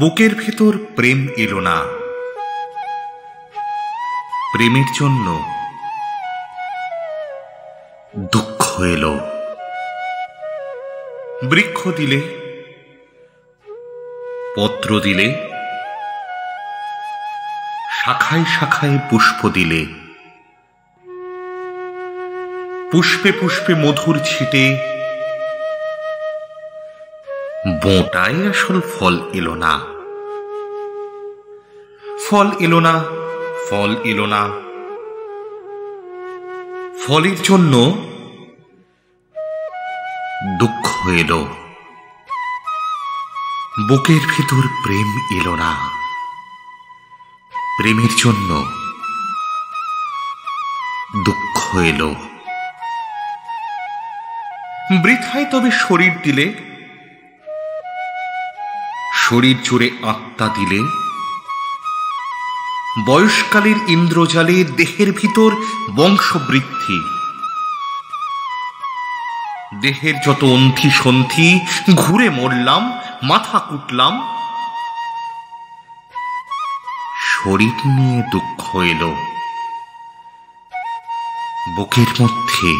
বুকের ভেতর প্রেম এলো না, প্রেমের জন্য দুঃখ এলো। বৃক্ষ দিলে, পত্র দিলে, শাখায় শাখায় পুষ্প দিলে, পুষ্পে পুষ্পে মধুর ছিটে, বোঁটায় আসল ফল এলো না। ফল এলো না, ফল এলো না, ফলের জন্য দুঃখ এলো। বুকের ভেতর প্রেম এলো না, প্রেমের জন্য দুঃখ এলো। বৃথায় তবে শরীর দিলে, শরীর জুড়ে আত্মা দিলে, বয়সকালের ইন্দ্রজালে দেহের ভিতর বংশবৃদ্ধি। দেহের যত অন্থি সন্থি ঘুরে মরলাম, মাথা কুটলাম, শরীর নিয়ে দুঃখ এলো। বুকের মধ্যে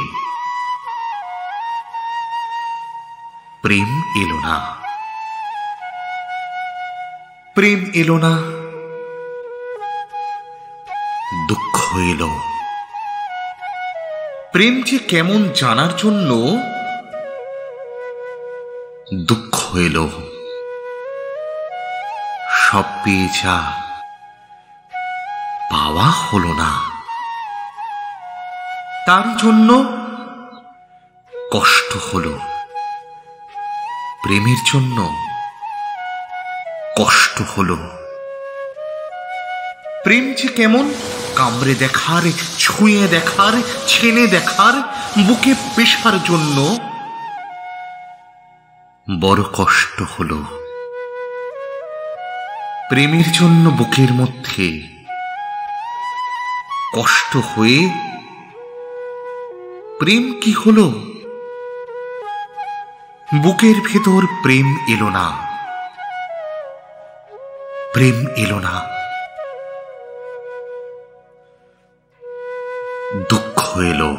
প্রেম এলো না, প্রেম এলো না, দুঃখ এলো। প্রেম যে কেমন জানার জন্য দুঃখ এলো। সব পেয়ে যা পাওয়া হলো না, তার জন্য কষ্ট হলো। প্রেমের জন্য কষ্ট হলো। প্রেম যে কেমন কামড়ে দেখার, ছুঁয়ে দেখার, ছেনে দেখার, বুকে পেশার জন্য বড় কষ্ট হলো। প্রেমের জন্য বুকের মধ্যে কষ্ট হয়ে প্রেম কি হলো? বুকের ভেতর প্রেম এলো না, প্রেম এলো না, দুঃখ এলো।